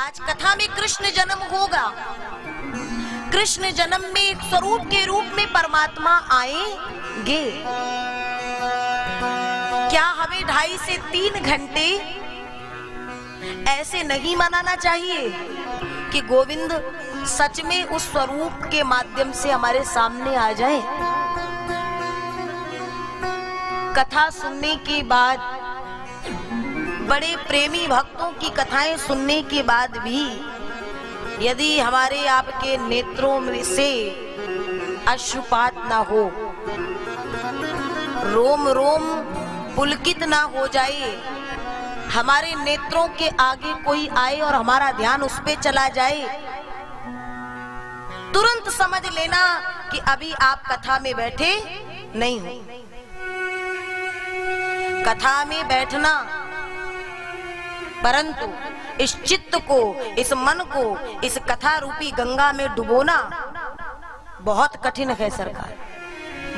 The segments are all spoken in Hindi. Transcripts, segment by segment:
आज कथा में कृष्ण जन्म होगा। कृष्ण जन्म में एक स्वरूप के रूप में परमात्मा आएंगे। क्या हमें 2.5 से 3 घंटे ऐसे नहीं मनाना चाहिए कि गोविंद सच में उस स्वरूप के माध्यम से हमारे सामने आ जाए? कथा सुनने के बाद, बड़े प्रेमी भक्तों की कथाएं सुनने के बाद भी यदि हमारे आपके नेत्रों में से अश्रुपात ना हो, रोम रोम पुलकित ना हो जाए, हमारे नेत्रों के आगे कोई आए और हमारा ध्यान उस पे चला जाए, तुरंत समझ लेना कि अभी आप कथा में बैठे नहीं हो। कथा में बैठना, परंतु इस चित्त को, इस मन को इस कथा रूपी गंगा में डुबोना बहुत कठिन है सरकार,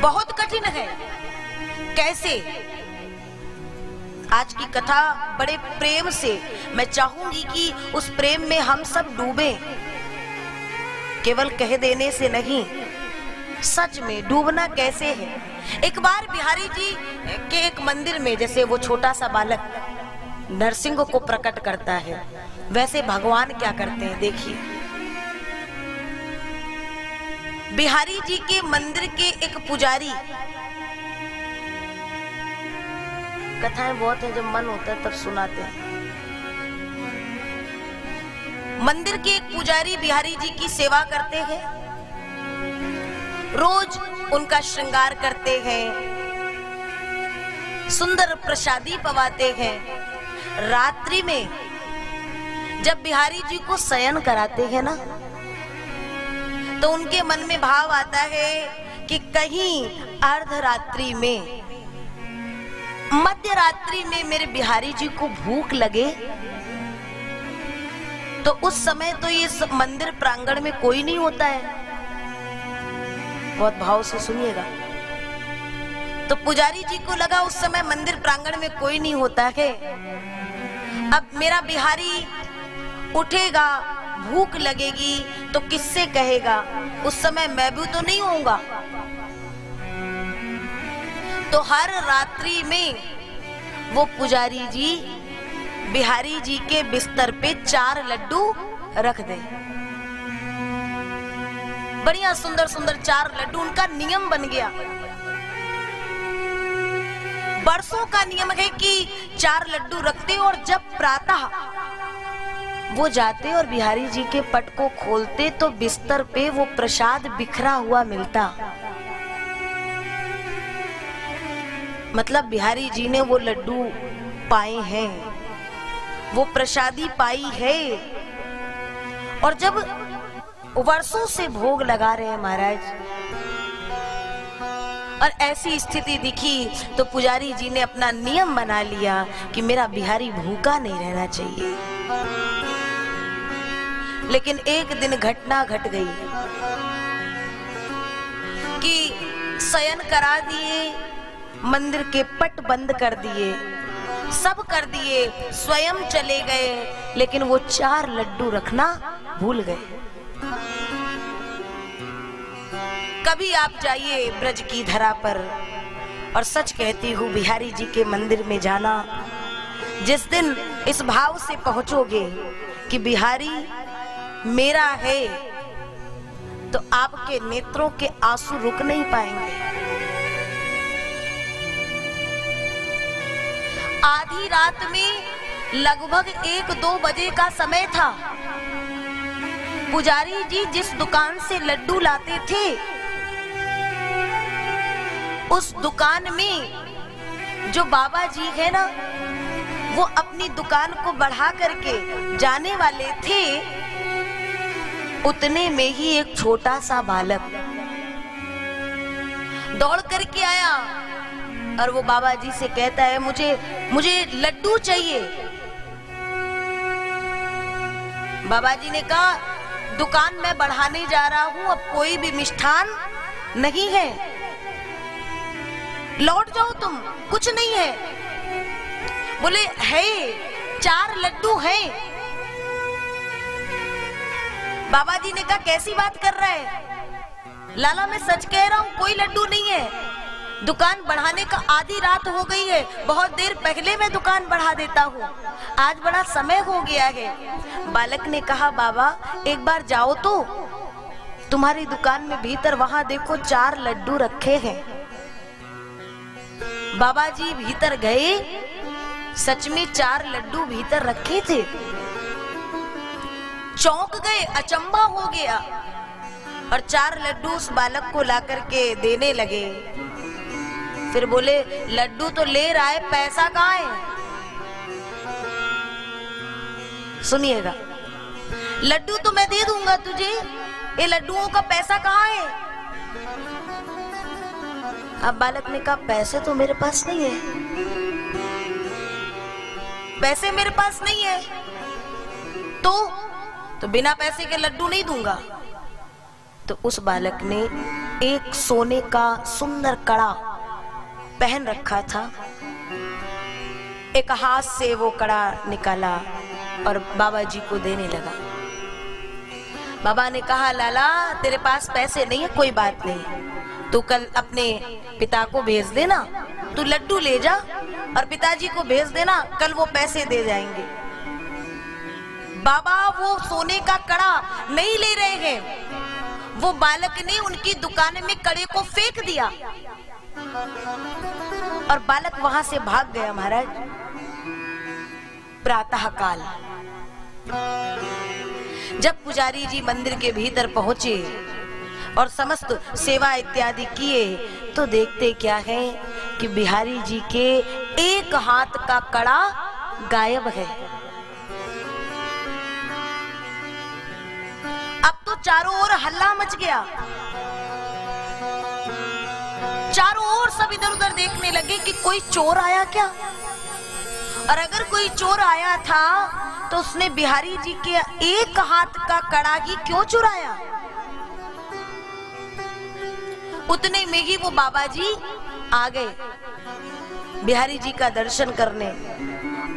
बहुत कठिन है। कैसे? आज की कथा बड़े प्रेम से, मैं चाहूंगी कि उस प्रेम में हम सब डूबें, केवल कह देने से नहीं, सच में डूबना कैसे है। एक बार बिहारी जी के एक मंदिर में, जैसे वो छोटा सा बालक नरसिंह को प्रकट करता है, वैसे भगवान क्या करते हैं देखिए। बिहारी जी के मंदिर के एक पुजारी, कथाएं बहुत है, जब मन होता है तब सुनाते हैं। मंदिर के एक पुजारी बिहारी जी की सेवा करते हैं, रोज उनका श्रृंगार करते हैं, सुंदर प्रसादी पवाते हैं। रात्रि में जब बिहारी जी को शयन कराते हैं ना, तो उनके मन में भाव आता है कि कहीं अर्धरात्रि में, मध्य रात्रि में मेरे बिहारी जी को भूख लगे, तो उस समय तो ये मंदिर प्रांगण में कोई नहीं होता है। बहुत भाव से सुनिएगा। तो पुजारी जी को लगा उस समय मंदिर प्रांगण में कोई नहीं होता है, अब मेरा बिहारी उठेगा, भूख लगेगी तो किससे कहेगा, उस समय मैं भी तो नहीं होऊंगा। तो हर रात्रि में वो पुजारी जी बिहारी जी के बिस्तर पे 4 लड्डू रख दे। बढ़िया सुंदर सुंदर 4 लड्डू, उनका नियम बन गया। बरसों का नियम है कि 4 लड्डू रखते, और जब प्रातः वो जाते और बिहारी जी के पट को खोलते तो बिस्तर पे वो प्रसाद बिखरा हुआ मिलता। मतलब बिहारी जी ने वो लड्डू पाए हैं, वो प्रसादी पाई है। और जब वर्षों से भोग लगा रहे हैं महाराज, और ऐसी स्थिति दिखी तो पुजारी जी ने अपना नियम बना लिया कि मेरा बिहारी भूखा नहीं रहना चाहिए। लेकिन एक दिन घटना घट गई कि शयन करा दिए, मंदिर के पट बंद कर दिए, सब कर दिए, स्वयं चले गए, लेकिन वो 4 लड्डू रखना भूल गए। कभी आप जाइए ब्रज की धरा पर, और सच कहती हूँ बिहारी जी के मंदिर में जाना, जिस दिन इस भाव से पहुंचोगे कि बिहारी मेरा है, तो आपके नेत्रों के आंसू रुक नहीं पाएंगे। आधी रात में लगभग 1-2 बजे का समय था। पुजारी जी जिस दुकान से लड्डू लाते थे, उस दुकान में जो बाबा जी है ना, वो अपनी दुकान को बढ़ा करके जाने वाले थे। उतने में ही एक छोटा सा बालक दौड़ करके आया और वो बाबा जी से कहता है, मुझे लड्डू चाहिए। बाबा जी ने कहा, दुकान में बढ़ाने जा रहा हूं, अब कोई भी मिष्ठान नहीं है, लौट जाओ तुम, कुछ नहीं है। बोले है, 4 लड्डू हैं। बाबा जी ने कहा कैसी बात कर रहा है लाला, मैं सच कह रहा हूँ, कोई लड्डू नहीं है। दुकान बढ़ाने का आधी रात हो गई है, बहुत देर पहले मैं दुकान बढ़ा देता हूँ, आज बड़ा समय हो गया है। बालक ने कहा बाबा एक बार जाओ तो, तुम्हारी दुकान में भीतर वहां देखो 4 लड्डू रखे हैं। बाबा जी भीतर गए, सच में 4 लड्डू भीतर रखे थे। चौंक गए, अचंभा हो गया और 4 लड्डू उस बालक को लाकर के देने लगे। फिर बोले लड्डू तो ले रहा है, पैसा कहाँ है? सुनिएगा, लड्डू तो मैं दे दूंगा तुझे, ये लड्डुओं का पैसा कहाँ है? अब बालक ने कहा पैसे तो मेरे पास नहीं है, पैसे मेरे पास नहीं है, तो बिना पैसे के लड्डू नहीं दूंगा। तो उस बालक ने एक सोने का सुंदर कड़ा पहन रखा था, एक हाथ से वो कड़ा निकाला और बाबा जी को देने लगा। बाबा ने कहा लाला तेरे पास पैसे नहीं है, कोई बात नहीं, तू कल अपने पिता को भेज देना, तू लड्डू ले जा और पिताजी को भेज देना, कल वो पैसे दे जाएंगे। बाबा वो सोने का कड़ा नहीं ले रहे हैं, वो बालक ने उनकी दुकान में कड़े को फेंक दिया और बालक वहां से भाग गया। महाराज प्रातः काल जब पुजारी जी मंदिर के भीतर पहुंचे और समस्त सेवा इत्यादि किए तो देखते क्या है कि बिहारी जी के एक हाथ का कड़ा गायब है। अब तो चारों ओर हल्ला मच गया, चारों ओर सब इधर उधर देखने लगे कि कोई चोर आया क्या, और अगर कोई चोर आया था तो उसने बिहारी जी के एक हाथ का कड़ा ही क्यों चुराया। उतने में ही वो बाबा जी आ गए बिहारी जी का दर्शन करने,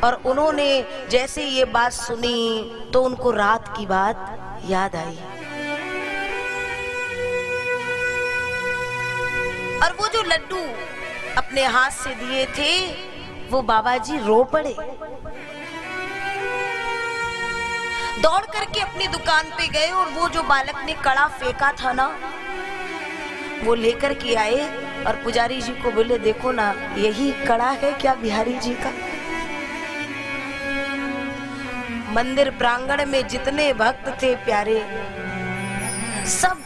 और उन्होंने जैसे ये बात सुनी तो उनको रात की बात याद आई। और वो जो लड्डू अपने हाथ से दिए थे वो बाबा जी रो पड़े, दौड़ करके अपनी दुकान पे गए और वो जो बालक ने कड़ा फेंका था ना वो लेकर के आए और पुजारी जी को बोले देखो ना यही कड़ा है क्या बिहारी जी का। मंदिर प्रांगण में जितने भक्त थे प्यारे सब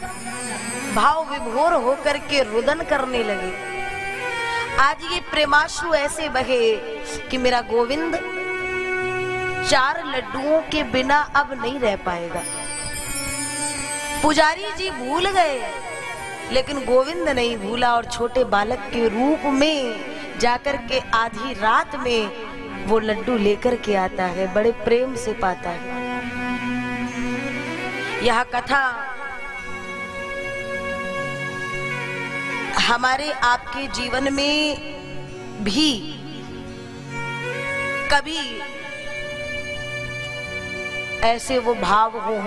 भाव विभोर होकर के रुदन करने लगे। आज ये प्रेमाश्रु ऐसे बहे कि मेरा गोविंद 4 लड्डुओं के बिना अब नहीं रह पाएगा। पुजारी जी भूल गए लेकिन गोविंद नहीं भूला, और छोटे बालक के रूप में जाकर के आधी रात में वो लड्डू लेकर के आता है, बड़े प्रेम से पाता है। यह कथा हमारे आपके जीवन में भी कभी ऐसे वो भाव हो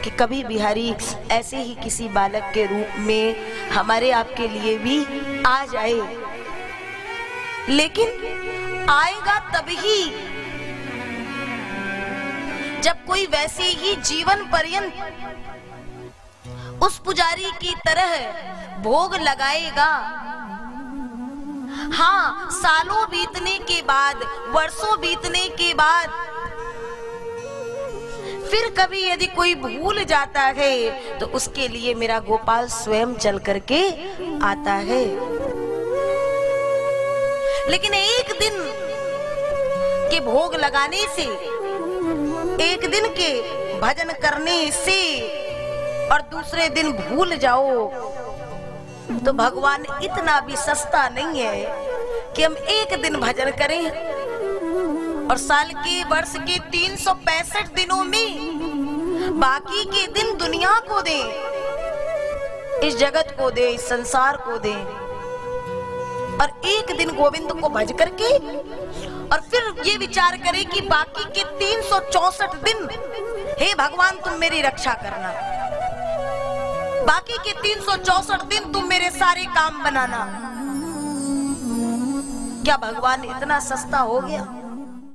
कि कभी बिहारी ऐसे ही किसी बालक के रूप में हमारे आपके लिए भी आ जाए, लेकिन आएगा तभी जब कोई वैसे ही जीवन पर्यंत उस पुजारी की तरह भोग लगाएगा। हाँ, सालों बीतने के बाद, वर्षों बीतने के बाद फिर कभी यदि कोई भूल जाता है तो उसके लिए मेरा गोपाल स्वयं चल करके आता है। लेकिन एक दिन के भोग लगाने से, एक दिन के भजन करने से और दूसरे दिन भूल जाओ तो भगवान इतना भी सस्ता नहीं है कि हम एक दिन भजन करें और साल के वर्ष के 365 दिनों में बाकी के दिन दुनिया को दें, इस जगत को दें, इस संसार को दें, और एक दिन गोविंद को भज करके और फिर ये विचार करे कि बाकी के 364 दिन हे भगवान तुम मेरी रक्षा करना, बाकी के 364 दिन तुम मेरे सारे काम बनाना। क्या भगवान इतना सस्ता हो गया?